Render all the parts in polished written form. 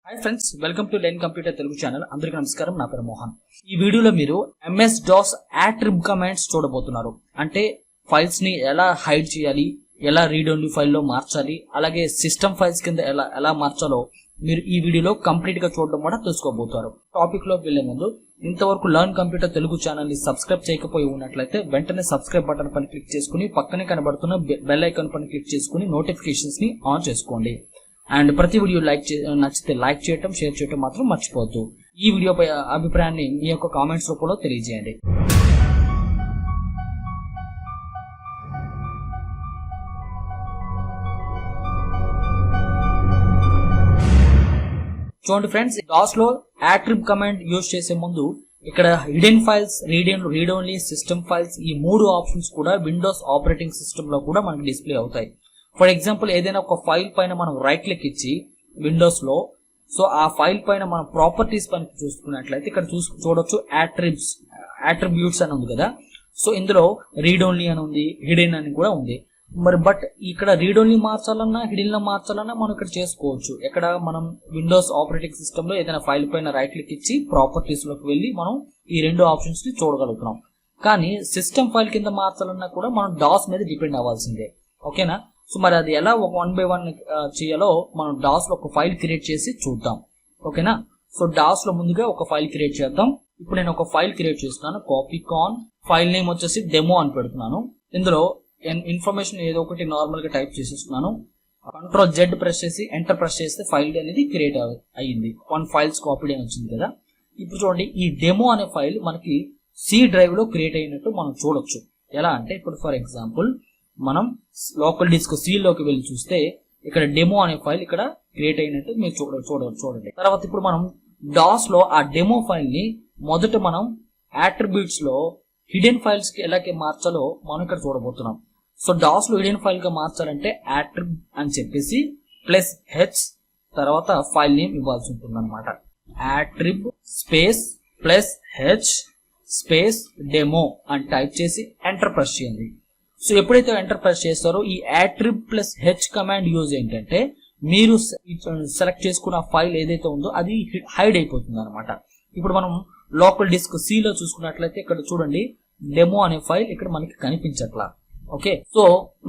Hi friends, welcome to Len computer Telugu channel. అందరికీ నమస్కారం. నా పేరు మోహన్. ఈ వీడియోలో మీరు MS DOS attrib కమాండ్స్ చూడబోతున్నారు. అంటే ఫైల్స్ ని ఎలా హైడ్ చేయాలి, ఎలా రీడ్ ఓన్లీ ఫైల్లో మార్చాలి, అలాగే సిస్టమ్ ఫైల్స్ కింద ఎలా మార్చాలో మీరు ఈ వీడియోలో కంప్లీట్ గా చూడడం కూడా తెలుసుకోబోతారు. టాపిక్ లోకి వెళ్లే ముందు ఇంతవరకు లర్న్ కంప్యూటర్ తెలుగు ఛానల్ ని సబ్స్క్రైబ్ చేయకపోయి ఉన్నట్లయితే వెంటనే సబ్స్క్రైబ్ బటన్ పైన క్లిక్ చేసుకుని పక్కనే కనబడుతున్న బెల్ ఐకాన్ పైన క్లిక్ చేసుకుని నోటిఫికేషన్స్ ని ఆన్ చేసుకోండి. అండ్ ప్రతి వీడియో నచ్చితే లైక్ చేయటం, షేర్ చేయటం మాత్రం మర్చిపోవద్దు. ఈ వీడియోపై అభిప్రాయాన్ని మీ యొక్క కామెంట్స్ రూపంలో తెలియజేయండి. చూడండి ఫ్రెండ్స్, DOS లో attrib కమాండ్ యూజ్ చేసే ముందు ఇక్కడ hidden files, read only, system files ఈ మూడు ఆప్షన్స్ కూడా విండోస్ ఆపరేటింగ్ సిస్టమ్ లో కూడా మనకి డిస్ప్లే అవుతాయి. ఫర్ ఎగ్జాంపుల్, ఏదైనా ఒక ఫైల్ పైన మనం రైట్ క్లిక్ ఇచ్చి విండోస్ లో ఆ ఫైల్ పైన మనం ప్రాపర్టీస్ పైన చూసుకున్నట్లయితే ఇక్కడ చూడొచ్చు అట్రిబ్యూట్స్ అని ఉంది కదా. సో ఇందులో రీడ్ ఓన్లీ అని ఉంది, హిడెన్ అని కూడా ఉంది. బట్ ఇక్కడ రీడ్ ఓన్లీ మార్చాలన్నా హిడెన్ లో మార్చాలన్నా మనం ఇక్కడ చేసుకోవచ్చు. ఇక్కడ మనం విండోస్ ఆపరేటింగ్ సిస్టమ్ లో ఏదైనా ఫైల్ పైన రైట్ క్లిక్ ఇచ్చి ప్రాపర్టీస్ లోకి వెళ్ళి మనం ఈ రెండు ఆప్షన్స్ ని చూడగలుగుతున్నాం. కానీ సిస్టమ్ ఫైల్ కింద మార్చాలన్నా కూడా మనం DOS మీద డిపెండ్ అవ్వాల్సిందే. ఓకేనా? సో మరి అది ఎలా ఒక 1 by 1 చేయాలో మనం DOS లో ఒక ఫైల్ క్రియేట్ చేసి చూద్దాం. ఓకేనా? సో DOS లో ముందుగా ఒక ఫైల్ క్రియేట్ చేద్దాం. ఇప్పుడు నేను ఒక ఫైల్ క్రియేట్ చేస్తున్నాను. కాపీ కాన్, ఫైల్ నేమ్ వచ్చేసి డెమో అని పెడుతున్నాను. ఇందులో ఇన్ఫర్మేషన్ ఏదో ఒకటి నార్మల్ గా టైప్ చేసేస్తున్నాను. Ctrl Z ప్రెస్ చేసి ఎంటర్ ప్రెస్ చేస్తే ఫైల్ అనేది క్రియేట్ అయ్యింది. 1 ఫైల్స్ కాపీ అని వచ్చింది కదా. ఇప్పుడు చూడండి, ఈ డెమో అనే ఫైల్ మనకి C డ్రైవ్ లో క్రియేట్ అయినట్టు మనం చూడొచ్చు. ఎలా అంటే ఇప్పుడు ఫర్ ఎగ్జాంపుల్ మనం లోకల్ డిస్క్ C లోకి వెళ్ళి చూస్తే ఇక్కడ డెమో అనే ఫైల్ ఇక్కడ క్రియేట్ అయినట్టు మీరు చూడండి. తర్వాత ఇప్పుడు మనం DOS లో ఆ డెమో ఫైల్ ని మొదట మనం అట్రిబ్యూట్స్ లో హిడెన్ ఫైల్స్ కి ఎలా మార్చాలో మనం ఇక్కడ చూడబోతున్నాం. సో DOS లో హిడెన్ ఫైల్ గా మార్చాలంటే అట్రిబ్ అని చెప్పేసి +H తర్వాత ఫైల్ నేమ్ ఇవ్వాల్సి ఉంటుంది అనమాట. అట్రిబ్ స్పేస్ +H స్పేస్ డెమో అని టైప్ చేసి ఎంటర్ ప్రెస్ చేయండి. సో ఎప్పుడైతే ఎంటర్ ప్రెస్ చేస్తారో ఈ అట్రిబ్ +H కమాండ్ యూజ్ ఏంటంటే మీరు సెలెక్ట్ చేసుకున్న ఫైల్ ఏదైతే ఉందో అది హైడ్ అయిపోతుంది అనమాట. ఇప్పుడు మనం లోకల్ డిస్క్ C లో చూసుకున్నట్లయితే ఇక్కడ చూడండి, డెమో అనే ఫైల్ ఇక్కడ మనకి కనిపించట్లా. ఓకే, సో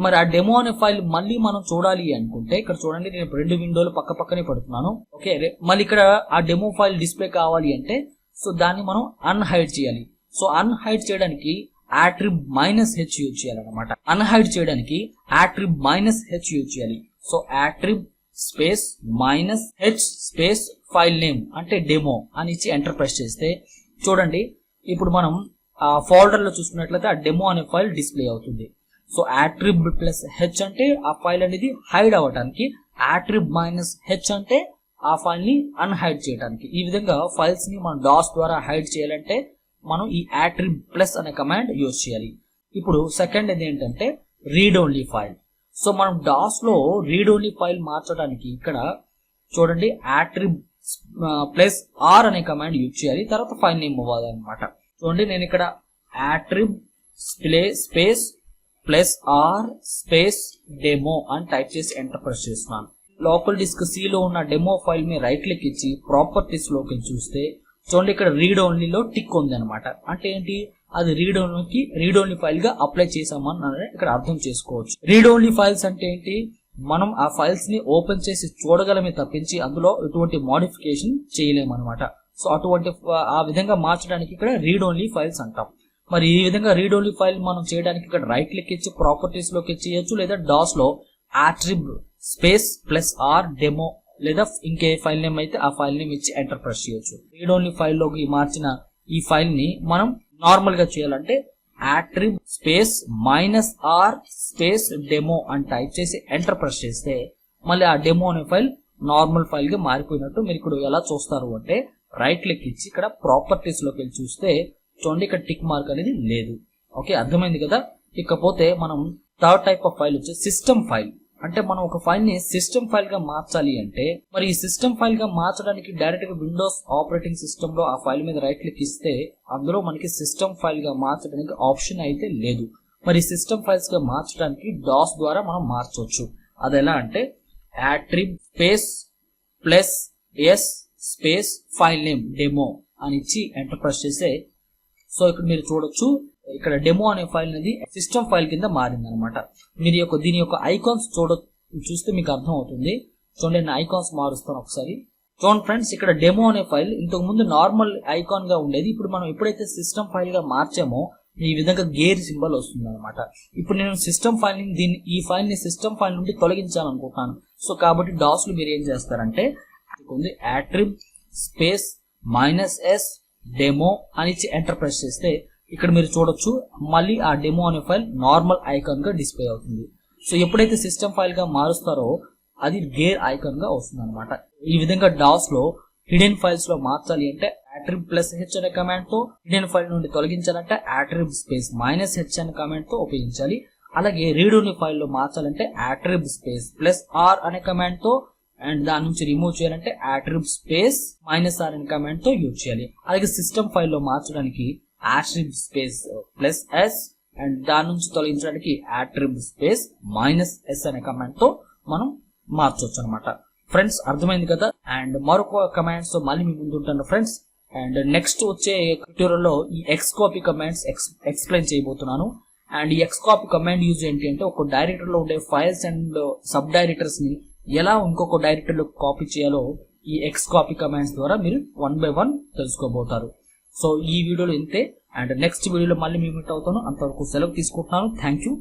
మరి ఆ డెమో అనే ఫైల్ మళ్ళీ మనం చూడాలి అనుకుంటే ఇక్కడ చూడండి, నేను రెండు విండోలు పక్క పక్కనే పెడుతున్నాను. ఓకే, మళ్ళీ ఇక్కడ ఆ డెమో ఫైల్ డిస్ప్లే కావాలి అంటే సో దాన్ని మనం అన్హైడ్ చేయాలి. సో అన్హైడ్ చేయడానికి అట్రిబ్ -H యూజ్ చేయాలన్నమాట. అన్హైడ్ చేయడానికి అట్రిబ్ -H యూజ్ చేయాలి. So attrib space -H space file name అంటే డెమో అని ఇచ్చి ఎంటర్ ప్రెస్ చేస్తే చూడండి, ఇప్పుడు మనం ఆ ఫోల్డర్ లో చూసుకున్నట్లయితే ఆ డెమో అనే ఫైల్ డిస్ప్లే అవుతుంది. సో అట్రిబ్ +H అంటే ఆ ఫైల్ అనేది హైడ్ అవ్వడానికి, అట్రిబ్ -H అంటే ఆ ఫైల్ ని అన్హైడ్ చేయడానికి. ఈ విధంగా ఫైల్స్ ని మనం DOS ద్వారా హైడ్ చేయాలంటే మనం ఈ అట్రిబ్ ప్లస్ అనే కమాండ్ యూజ్ చేయాలి. ఇప్పుడు సెకండ్ ఏంటంటే రీడ్ ఓన్లీ ఫైల్. సో మనం DOS లో రీడ్ ఓన్లీ ఫైల్ మార్చడానికి ఇక్కడ చూడండి అట్రిబ్ +R అనే కమాండ్ యూజ్ చేయాలి. తర్వాత ఫైల్ నేమ్ ఇవ్వాలన్నమాట. చూడండి, నేను ఇక్కడ అట్రిబ్ స్పేస్ +R స్పేస్ డెమో అని టైప్ చేసి ఎంటర్ ప్రెస్ చేస్తున్నాను. లోకల్ డిస్క్ C లో ఉన్న డెమో ఫైల్ మీద రైట్ క్లిక్ ఇచ్చి ప్రాపర్టీస్ లోకి చూస్తే చూడండి, ఇక్కడ రీడ్ ఓన్లీలో టిక్ ఉంది అనమాట. అంటే ఏంటి, అది రీడ్ ఓన్లీ ఫైల్ గా అప్లై చేసామని ఇక్కడ అర్థం చేసుకోవచ్చు. రీడ్ ఓన్లీ ఫైల్స్ అంటే ఏంటి, మనం ఆ ఫైల్స్ ని ఓపెన్ చేసి చూడగలమే తప్పించి అందులో ఎటువంటి మోడిఫికేషన్ చేయలేమన్నమాట. సో ఆ విధంగా మార్చడానికి ఇక్కడ రీడ్ ఓన్లీ ఫైల్స్ అంటాం. మరి ఈ విధంగా రీడ్ ఓన్లీ ఫైల్ మనం చేయడానికి ఇక్కడ రైట్ క్లిక్ ఇచ్చి ప్రాపర్టీస్ లోకి చేయొచ్చు, లేదా DOS లో అట్రిబ్ స్పేస్ +R డెమో లేదా ఇంకే ఫైల్ నేమ్ అయితే ఆ ఫైల్ నేమ్ ఇచ్చి ఎంటర్ ప్రెస్ చేయొచ్చు. రీడ్ ఓన్లీ ఫైల్ లోకి మార్చిన ఈ ఫైల్ ని మనం నార్మల్ గా చేయాలంటే అట్రిబ్ స్పేస్ -R స్పేస్ డెమో అని టైప్ చేసి ఎంటర్ ప్రెస్ చేస్తే మళ్ళీ ఆ డెమో అనే ఫైల్ నార్మల్ ఫైల్ గా మారిపోయినట్టు మీరు ఇక్కడ ఎలా చూస్తారు అంటే రైట్ క్లిక్ ఇచ్చి ఇక్కడ ప్రాపర్టీస్ లోకి వెళ్ళి చూస్తే చూడండి, ఇక్కడ టిక్ మార్క్ అనేది లేదు. ఓకే, అర్థమైంది కదా. ఇకపోతే మనం థర్డ్ టైప్ ఆఫ్ ఫైల్ వచ్చి సిస్టమ్ ఫైల్. అంటే మనం ఒక ఫైల్ ని సిస్టమ్ ఫైల్ గా మార్చాలి అంటే మరి ఈ సిస్టమ్ ఫైల్ గా మార్చడానికి డైరెక్ట్ గా విండోస్ ఆపరేటింగ్ సిస్టమ్ లో ఆ ఫైల్ మీద రైట్ క్లిక్ ఇస్తే అందులో మనకి సిస్టమ్ ఫైల్ గా మార్చడానికి ఆప్షన్ అయితే లేదు. మరి సిస్టమ్ ఫైల్స్ గా మార్చడానికి DOS ద్వారా మనం మార్చవచ్చు. అది ఎలా అంటే attrib space S space file name demo అని ఇచ్చి ఎంటర్ ప్రెస్ చేస్తే సో ఇక్కడ మీరు చూడొచ్చు ఇక్కడ డెమో అనే ఫైల్ అనేది సిస్టమ్ ఫైల్ కింద మారింది అనమాట. మీరు దీని యొక్క ఐకాన్స్ చూస్తే మీకు అర్థం అవుతుంది. చూడండి, నేను ఐకాన్స్ మారుస్తాను ఒకసారి. చూడండి ఫ్రెండ్స్, ఇక్కడ డెమో అనే ఫైల్ ఇంతకు ముందు నార్మల్ ఐకాన్ గా ఉండేది. ఇప్పుడు మనం ఎప్పుడైతే సిస్టమ్ ఫైల్ గా మార్చామో ఈ విధంగా గేర్ సింబల్ వస్తుంది అనమాట. ఇప్పుడు నేను సిస్టమ్ ఫైల్ ఈ ఫైల్ ని సిస్టమ్ ఫైల్ నుండి తొలగించాలనుకుంటున్నాను. సో కాబట్టి డాస్ లో మీరు ఏం చేస్తారంటే యాట్రిబ్ స్పేస్ -s డెమో అని ఇచ్చి ఎంటర్ ప్రెస్ చేస్తే ఇక్కడ మీరు చూడొచ్చు మళ్ళీ ఆ డెమో అనే ఫైల్ నార్మల్ ఐకాన్ గా డిస్ప్లే అవుతుంది. సో ఎప్పుడైతే సిస్టమ్ ఫైల్ గా మారుస్తారో అది గేర్ ఐకాన్ గా వస్తుంది అనమాట. ఈ విధంగా డాస్ లో హిడెన్ ఫైల్స్ లో మార్చాలి అంటే యాట్రిబ్ +h అనే కమాండ్ తో, హిడెన్ ఫైల్ నుండి తొలగించాలంటే యాట్రిబ్ స్పేస్ -h అనే కమాండ్ తో ఉపయోగించాలి. అలాగే రీడ్ ఓన్లీ ఫైల్ లో మార్చాలంటే యాట్రిబ్ స్పేస్ +r అనే కమాండ్ తో, అండ్ దాని నుంచి రిమూవ్ చేయాలంటే యాట్రిబ్ స్పేస్ -r అనే కమాండ్ తో యూజ్ చేయాలి. అలాగే సిస్టమ్ ఫైల్ లో మార్చడానికి యాట్రిబ్ స్పేస్ +s అండ్ దాని నుంచి తొలగించడానికి యాట్రిబ్ స్పేస్ -s అనే కమాండ్ తో మనం మార్చొచ్చు అనమాట. ఫ్రెండ్స్, అర్థమైంది కదా. అండ్ మరొక కమాండ్స్ తో మళ్ళీ మీ ముందు ఉంటాను ఫ్రెండ్స్. అండ్ నెక్స్ట్ వచ్చే ట్యూటోరియల్ లో ఈ xcopy కమాండ్స్ ఎక్స్ప్లెయిన్ చేయబోతున్నాను. అండ్ ఈ xcopy కమాండ్ యూజ్ ఏంటి అంటే ఒక డైరెక్టర్ లో ఉండే ఫైల్స్ అండ్ సబ్ డైరెక్టర్స్ ని ఎలా ఇంకొక డైరెక్టర్ లో కాపీ చేయాలో ఈ xcopy కమాండ్స్ ద్వారా మీరు 1 by 1 తెలుసుకోబోతారు. సో ఈ వీడియోలో ఇంతే. అండ్ నెక్స్ట్ వీడియోలో మళ్ళీ మీ మీట్ అవుతాను. అంతవరకు సెలవు తీసుకుంటున్నాను. Thank you.